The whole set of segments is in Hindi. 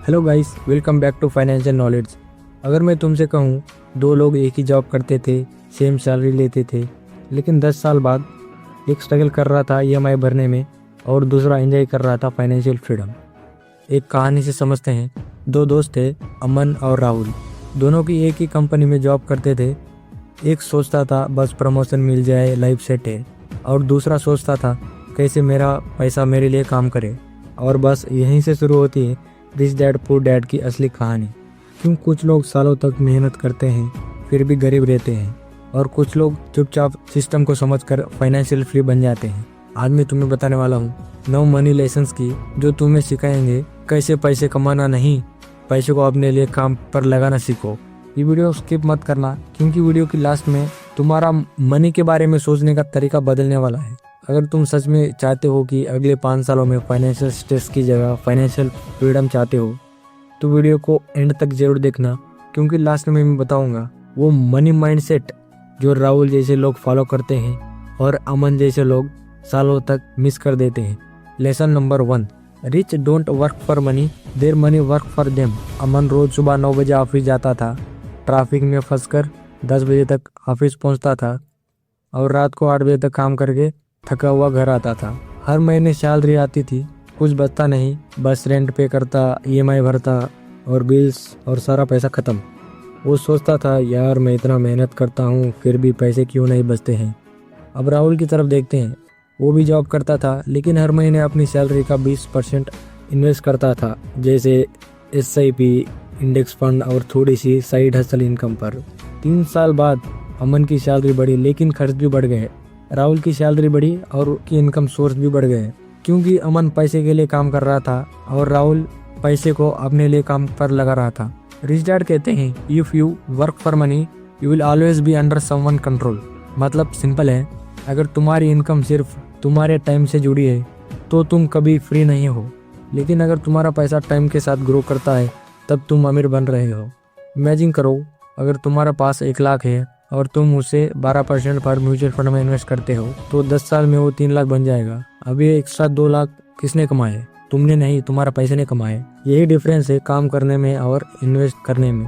Hello guys, welcome back to financial knowledge. अगर मैं तुमसे कहूँ दो लोग एक ही जॉब करते थे, सेम सैलरी लेते थे, लेकिन 10 साल बाद एक स्ट्रगल कर रहा था ईएमआई भरने में और दूसरा एंजॉय कर रहा था फाइनेंशियल फ्रीडम। एक कहानी से समझते हैं। दो दोस्त थे, अमन और राहुल। दोनों की एक ही कंपनी में जॉब करते थे। एक सोचता था बस प्रमोशन मिल जाए, लाइफ सेट है, और दूसरा सोचता था कैसे मेरा पैसा मेरे लिए काम करे। और बस यहीं से शुरू होती है रिच डैड पुअर डैड की असली कहानी। क्यों कुछ लोग सालों तक मेहनत करते हैं फिर भी गरीब रहते हैं, और कुछ लोग चुपचाप सिस्टम को समझकर फाइनेंशियल फ्री बन जाते हैं। आज मैं तुम्हें बताने वाला हूँ 9 मनी लेसन्स की, जो तुम्हें सिखाएंगे कैसे पैसे कमाना नहीं, पैसे को अपने लिए काम पर लगाना सीखो। ये वीडियो स्किप मत करना, क्योंकि वीडियो की लास्ट में तुम्हारा मनी के बारे में सोचने का तरीका बदलने वाला है। अगर तुम सच में चाहते हो कि अगले 5 सालों में फाइनेंशियल स्ट्रेस की जगह फाइनेंशियल फ्रीडम चाहते हो, तो वीडियो को एंड तक जरूर देखना, क्योंकि लास्ट में मैं बताऊंगा वो मनी माइंडसेट जो राहुल जैसे लोग फॉलो करते हैं और अमन जैसे लोग सालों तक मिस कर देते हैं। Lesson number 1, rich don't work for money, their money work for them. Aman रोज सुबह 9 बजे ऑफिस जाता था, ट्रैफिक में फंसकर 10 बजे तक ऑफिस पहुंचता था और रात को 8 बजे तक काम करके थका हुआ घर आता था। हर महीने सैलरी आती थी, कुछ बचता नहीं, बस रेंट पे करता, ईएमआई भरता और बिल्स, और सारा पैसा खत्म। वो सोचता था यार मैं इतना मेहनत करता हूँ फिर भी पैसे क्यों नहीं बचते हैं। अब राहुल की तरफ देखते हैं। वो भी जॉब करता था, लेकिन हर महीने अपनी सैलरी का 20% इन्वेस्ट करता था, जैसे SIP, इंडेक्स फंड और थोड़ी सी साइड हसल इनकम पर। 3 साल बाद अमन की सैलरी बढ़ी, लेकिन खर्च भी बढ़ गए। राहुल की सैलरी बढ़ी और उसकी इनकम सोर्स भी बढ़ गए, क्योंकि अमन पैसे के लिए काम कर रहा था और राहुल पैसे को अपने लिए काम पर लगा रहा था। रिच डैड कहते हैं if you work for money you will always be under someone control. मतलब सिंपल है, अगर तुम्हारी इनकम सिर्फ तुम्हारे टाइम से जुड़ी है तो तुम कभी फ्री नहीं हो, लेकिन अगर तुम्हारा पैसा टाइम के साथ ग्रो करता है तब तुम अमीर बन रहे हो। इमेजिन करो, अगर तुम्हारा पास 1 लाख है और तुम उसे 12% पर म्यूचुअल फंड में इन्वेस्ट करते हो, तो 10 साल में वो 3 लाख बन जाएगा। अब ये एक्स्ट्रा 2 लाख किसने कमाए? तुमने नहीं, तुम्हारा पैसे ने कमाए। यही डिफरेंस है काम करने में और इन्वेस्ट करने में।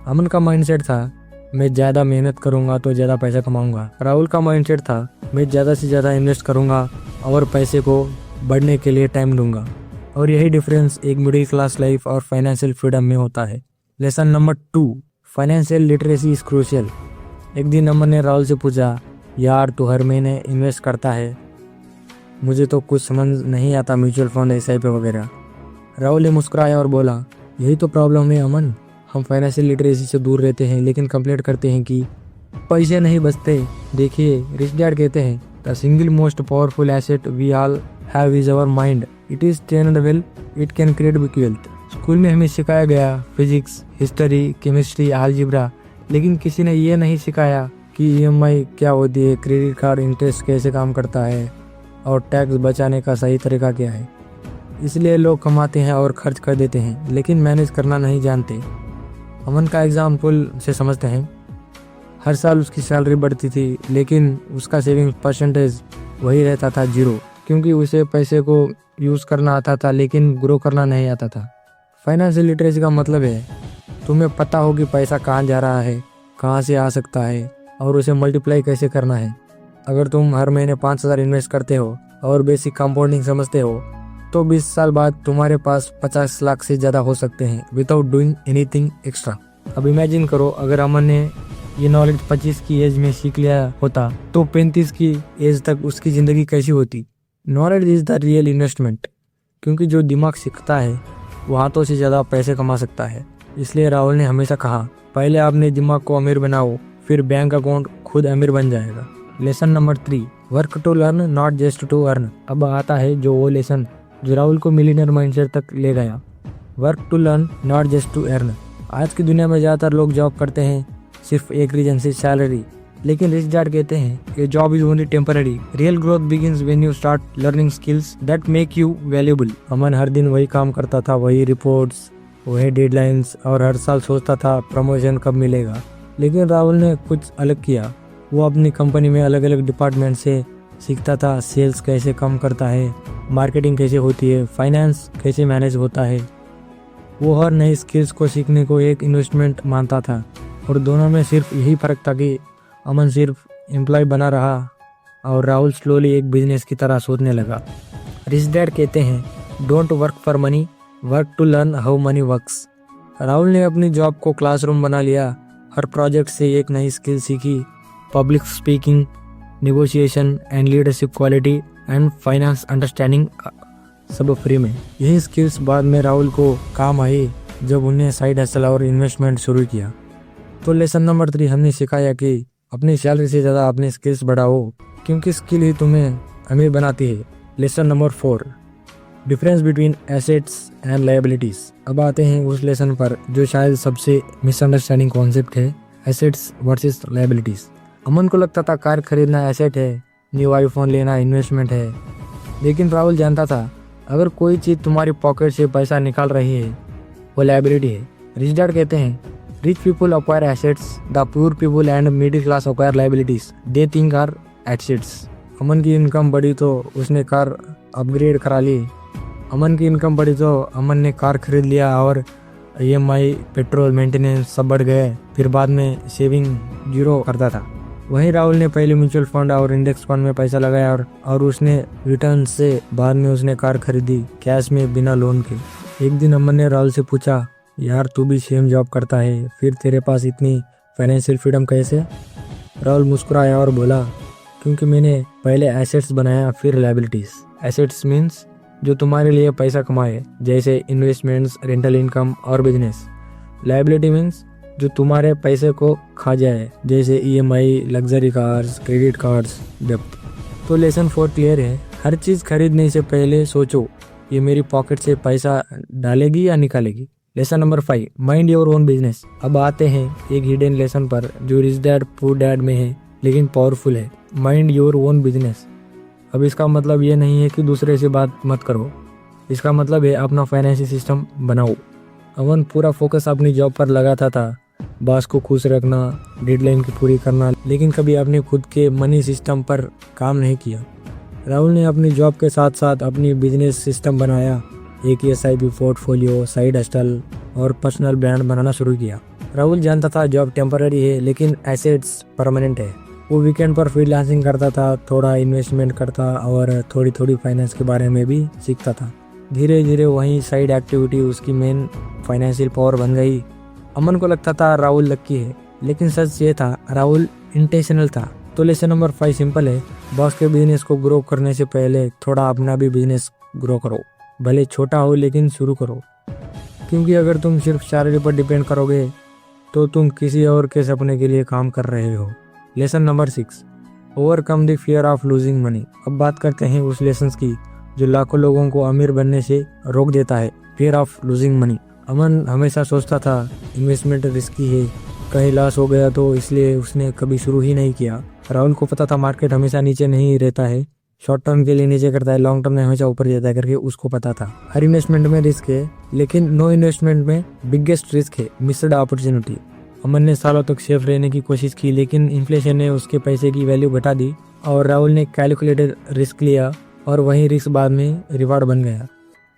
अमन का माइंडसेट था मैं ज्यादा मेहनत करूंगा तो ज्यादा पैसा कमाऊंगा। राहुल का माइंडसेट था मैं ज्यादा से ज्यादा इन्वेस्ट करूंगा और पैसे को बढ़ने के लिए टाइम दूंगा। और यही डिफरेंस एक मिडिल क्लास लाइफ और फाइनेंशियल फ्रीडम में होता है। Lesson number 2, financial literacy is crucial. एक दिन अमन ने राहुल से पूछा, यार तू हर महीने इन्वेस्ट करता है, मुझे तो कुछ समझ नहीं आता म्यूचुअल फंड SIP वगैरह। राहुल ने मुस्कुराया और बोला, यही तो प्रॉब्लम है अमन, हम फाइनेंशियल लिटरेसी से दूर रहते हैं लेकिन कंप्लेंट करते हैं कि पैसे नहीं बचते। देखिए, रिच डैड कहते हैं the single most powerful asset we all have is our mind, it is trained well it can create big wealth. School में हमें सिखाया गया फिजिक्स, हिस्ट्री, केमिस्ट्री, अलजेब्रा, लेकिन किसी ने ये नहीं सिखाया कि EMI क्या होती है, क्रेडिट कार्ड इंटरेस्ट कैसे काम करता है और टैक्स बचाने का सही तरीका क्या है। इसलिए लोग कमाते हैं और खर्च कर देते हैं, लेकिन मैनेज करना नहीं जानते। अमन का एग्जाम्पल से समझते हैं। हर साल उसकी सैलरी बढ़ती थी, लेकिन उसका सेविंग परसेंटेज वही रहता था 0, क्योंकि उसे पैसे को यूज़ करना आता था लेकिन ग्रो करना नहीं आता था। फाइनेंशियल लिटरेसी का मतलब है तुम्हें पता हो कि पैसा कहाँ जा रहा है, कहाँ से आ सकता है और उसे मल्टीप्लाई कैसे करना है। अगर तुम हर महीने 5,000 इन्वेस्ट करते हो और बेसिक कंपाउंडिंग समझते हो, तो 20 साल बाद तुम्हारे पास 50 लाख से ज़्यादा हो सकते हैं विदाउट डूइंग एनीथिंग एक्स्ट्रा। अब इमेजिन करो, अगर अमन ने ये नॉलेज 25 की एज में सीख लिया होता तो 35 की एज तक उसकी ज़िंदगी कैसी होती। Knowledge is the real investment, क्योंकि जो दिमाग सीखता है वो हाथों से ज़्यादा पैसे कमा सकता है। इसलिए राहुल ने हमेशा कहा, पहले अपने दिमाग को अमीर बनाओ, फिर बैंक अकाउंट खुद अमीर बन जाएगा। Lesson number 3, work to learn not just to earn. अब आता है जो वो लेसन जो राहुल को मिलियनर माइंडसेट तक ले गया। Work to learn not just to earn. आज की दुनिया में ज़्यादातर लोग जॉब करते हैं सिर्फ एक रीजन से, सैलरी, लेकिन रिच डैड कहते हैं कि job is only temporary, real growth begins when you start learning skills that make you valuable. Aman हर दिन वही काम करता था, वही रिपोर्ट्स, वही डेडलाइंस, और हर साल सोचता था प्रमोशन कब मिलेगा। लेकिन राहुल ने कुछ अलग किया। वो अपनी कंपनी में अलग अलग डिपार्टमेंट से सीखता था, सेल्स कैसे काम करता है, मार्केटिंग कैसे होती है, फाइनेंस कैसे मैनेज होता है, वो हर नई स्किल्स को सीखने को एक इन्वेस्टमेंट मानता था और दोनों में सिर्फ यही फ़र्क था कि अमन सिर्फ एम्प्लॉय बना रहा और राहुल स्लोली एक बिजनेस की तरह सोचने लगा। रिच डैड कहते हैं don't work for money, work to learn how money works. Rahul ने अपनी जॉब को क्लासरूम बना लिया। हर प्रोजेक्ट से एक नई स्किल सीखी, public speaking, negotiation and leadership quality and finance understanding, सब फ्री में। यही स्किल्स बाद में राहुल को काम आई जब उन्हें साइड हसल और इन्वेस्टमेंट शुरू किया। तो लेसन नंबर 3 हमने सिखाया कि अपनी सैलरी से ज़्यादा अपनी स्किल्स बढ़ाओ, क्योंकि स्किल ही तुम्हें अमीर बनाती है। Lesson number 4, difference between assets and liabilities. अब आते हैं उस लेसन पर जो शायद सबसे मिसअंडरस्टैंडिंग कॉन्सेप्ट है, एसेट्स वर्सेस लायबिलिटीज़। अमन को लगता था कार खरीदना एसेट है, न्यू आईफोन लेना इन्वेस्टमेंट है, लेकिन राहुल जानता था अगर कोई चीज़ तुम्हारी पॉकेट से पैसा निकाल रही है वो लायबिलिटी है। रिच डैड कहते हैं rich people acquire assets, the poor people and middle class acquire liabilities, they think are assets. Aman की इनकम बढ़ी तो उसने कार अपग्रेड करा ली। अमन की इनकम बढ़ी तो अमन ने कार खरीद लिया और EMI, पेट्रोल, मेंटेनेंस सब बढ़ गए। फिर बाद में सेविंग जीरो करता था। वहीं राहुल ने पहले म्यूचुअल फंड और इंडेक्स फंड में पैसा लगाया और उसने रिटर्न से बाद में उसने कार खरीदी कैश में बिना लोन के। एक दिन अमन ने राहुल से पूछा यार तू भी सेम जॉब करता है, फिर तेरे पास इतनी फाइनेंशियल फ्रीडम कैसे? राहुल मुस्कुराया और बोला क्योंकि मैंने पहले एसेट्स बनाया फिर लायबिलिटीज। एसेट्स मीन्स जो तुम्हारे लिए पैसा कमाए, जैसे इन्वेस्टमेंट्स, रेंटल इनकम और बिजनेस। लायबिलिटी मीन्स जो तुम्हारे पैसे को खा जाए, जैसे EMI, luxury cars, credit cards, डेब्ट। तो लेसन 4 क्लियर है, हर चीज़ खरीदने से पहले सोचो ये मेरी पॉकेट से पैसा डालेगी या निकालेगी। Lesson number 5, mind your own business. अब आते हैं एक हिडन लेसन पर जो रिच डैड पुअर डैड में है लेकिन पावरफुल है। Mind your own business. अब इसका मतलब ये नहीं है कि दूसरे से बात मत करो, इसका मतलब है अपना फाइनेंशियल सिस्टम बनाओ। अमन पूरा फोकस अपनी जॉब पर लगाता था, बॉस को खुश रखना, डेडलाइन की पूरी करना, लेकिन कभी अपने खुद के मनी सिस्टम पर काम नहीं किया। राहुल ने अपनी जॉब के साथ साथ अपनी बिजनेस सिस्टम बनाया, एक SIP पोर्टफोलियो, साइड हसल और पर्सनल ब्रांड बनाना शुरू किया। राहुल जानता था जॉब टेम्पररी है लेकिन एसेट्स परमानेंट है। वो वीकेंड पर फ्रीलांसिंग करता था, थोड़ा इन्वेस्टमेंट करता और थोड़ी थोड़ी फाइनेंस के बारे में भी सीखता था। धीरे धीरे वही साइड एक्टिविटी उसकी मेन फाइनेंशियल पावर बन गई। अमन को लगता था राहुल लक्की है, लेकिन सच ये था राहुल इंटेंशनल था। तो लेसन नंबर 5 सिंपल है, बॉस के बिजनेस को ग्रो करने से पहले थोड़ा अपना भी बिजनेस ग्रो करो, भले छोटा हो लेकिन शुरू करो, क्योंकि अगर तुम सिर्फ सैलरी पर डिपेंड करोगे तो तुम किसी और के सपने के लिए काम कर रहे हो। Lesson number 6, overcome the fear of losing money. अब बात करते हैं उस लेसन की जो लाखों लोगों को अमीर बनने से रोक देता है, फियर ऑफ लूजिंग मनी। अमन हमेशा सोचता था इन्वेस्टमेंट रिस्की है, कहीं लॉस हो गया तो, इसलिए उसने कभी शुरू ही नहीं किया। राहुल को पता था मार्केट हमेशा नीचे नहीं रहता है, शॉर्ट टर्म के लिए नीचे करता है, लॉन्ग टर्म में हमेशा ऊपर जाता है करके उसको पता था। हर इन्वेस्टमेंट में रिस्क है, लेकिन नो इन्वेस्टमेंट में बिगेस्ट रिस्क है, मिस्ड अपॉर्चुनिटी। अमन ने सालों तक सेफ रहने की कोशिश की, लेकिन इन्फ्लेशन ने उसके पैसे की वैल्यू घटा दी और राहुल ने कैलकुलेटेड रिस्क लिया और वही रिस्क बाद में रिवार्ड बन गया।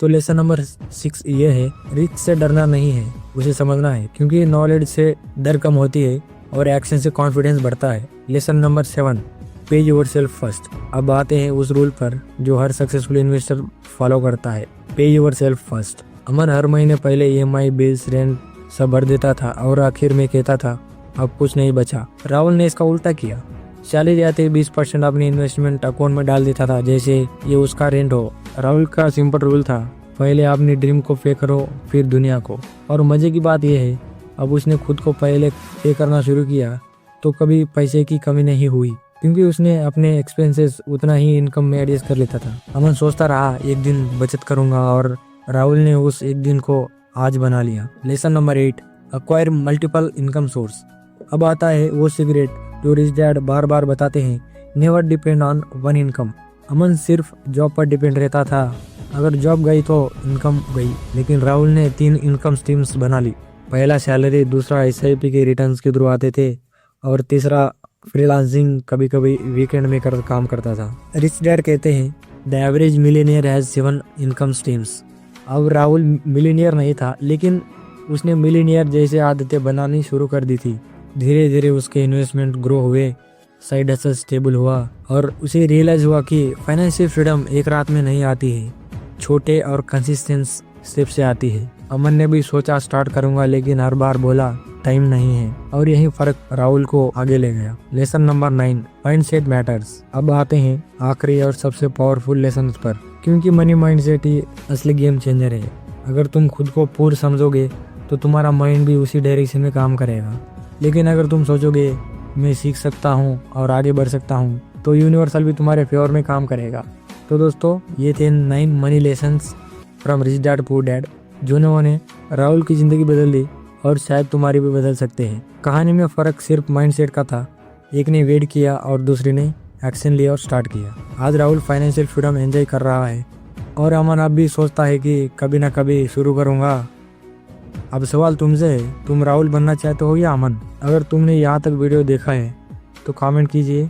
तो लेसन नंबर 6 ये है, रिस्क से डरना नहीं है, उसे समझना है, क्योंकि नॉलेज से डर कम होती है और एक्शन से कॉन्फिडेंस बढ़ता है। लेसन नंबर 7, पे योरसेल्फ फर्स्ट। अब आते हैं उस रूल पर जो हर सक्सेसफुल इन्वेस्टर फॉलो करता है, पे योरसेल्फ फर्स्ट। अमन हर महीने पहले EMI, बिल्स, रेंट सब भर देता था और आखिर में कहता था अब कुछ नहीं बचा। राहुल ने इसका उल्टा किया, सैलरी आते 20% अपनी इन्वेस्टमेंट अकाउंट में डाल देता था, जैसे ये उसका रेंट हो। राहुल का सिंपल रूल था, पहले अपनी ड्रीम को पे करो फिर दुनिया को। और मजे की बात यह है अब उसने खुद को पहले पे करना शुरू किया तो कभी पैसे की कमी नहीं हुई, क्योंकि उसने अपने एक्सपेंसेस उतना ही इनकम में एडजस्ट कर लेता था। अमन सोचता रहा एक दिन बचत करूंगा और राहुल ने उस एक दिन को आज बना लिया। Lesson number 8, acquire multiple income source. अब आता है वो सीक्रेट जो रिच डैड बार बार बताते हैं, never depend on one income. Aman सिर्फ जॉब पर डिपेंड रहता था, अगर जॉब गई तो इनकम गई, लेकिन राहुल ने 3 इनकम स्ट्रीम्स बना ली। पहला सैलरी, दूसरा SIP के रिटर्न्स के थ्रू आते थे और तीसरा फ्रीलांसिंग, कभी कभी वीकेंड में काम करता था। रिच डैड कहते हैं the average millionaire has 7 income streams. अब राहुल मिलीनियर नहीं था, लेकिन उसने मिलीनियर जैसे आदतें बनानी शुरू कर दी थी। धीरे धीरे उसके इन्वेस्टमेंट ग्रो हुए, साइड हसल स्टेबल हुआ और उसे रियलाइज हुआ कि फाइनेंशियल फ्रीडम एक रात में नहीं आती है, छोटे और कंसिस्टेंट स्टेप से आती है। अमन ने भी सोचा स्टार्ट करूंगा, लेकिन हर बार बोला टाइम नहीं है, और यही फर्क राहुल को आगे ले गया। Lesson number 9, mindset matters. अब आते हैं आखिरी और सबसे पावरफुल लेसन पर, क्योंकि मनी माइंडसेट ही असली गेम चेंजर है। अगर तुम खुद को पूर्ण समझोगे तो तुम्हारा माइंड भी उसी डायरेक्शन में काम करेगा। लेकिन अगर तुम सोचोगे मैं सीख सकता हूँ और आगे बढ़ सकता हूँ, तो यूनिवर्सल भी तुम्हारे फेवर में काम करेगा। तो दोस्तों, ये थे 9 money lessons from rich dad poor dad, जिन्होंने राहुल की ज़िंदगी बदल दी और शायद तुम्हारी भी बदल सकते हैं। कहानी में फ़र्क सिर्फ माइंडसेट का था। एक ने वेट किया और दूसरे ने एक्शन लिया और स्टार्ट किया। आज राहुल फाइनेंशियल फ्रीडम एंजॉय कर रहा है और अमन अब भी सोचता है कि कभी ना कभी शुरू करूँगा। अब सवाल तुमसे है, तुम राहुल बनना चाहते हो या अमन? अगर तुमने यहाँ तक वीडियो देखा है तो कमेंट कीजिए,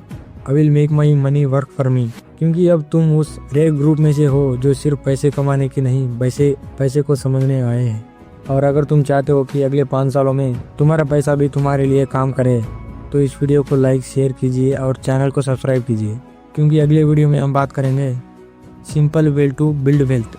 I will make my money work for me, क्योंकि अब तुम उस रेयर ग्रुप में से हो जो सिर्फ पैसे कमाने की नहीं, वैसे पैसे को समझने आए हैं। और अगर तुम चाहते हो कि अगले 5 सालों में तुम्हारा पैसा भी तुम्हारे लिए काम करे, तो इस वीडियो को लाइक शेयर कीजिए और चैनल को सब्सक्राइब कीजिए, क्योंकि अगले वीडियो में हम बात करेंगे simple way to build wealth.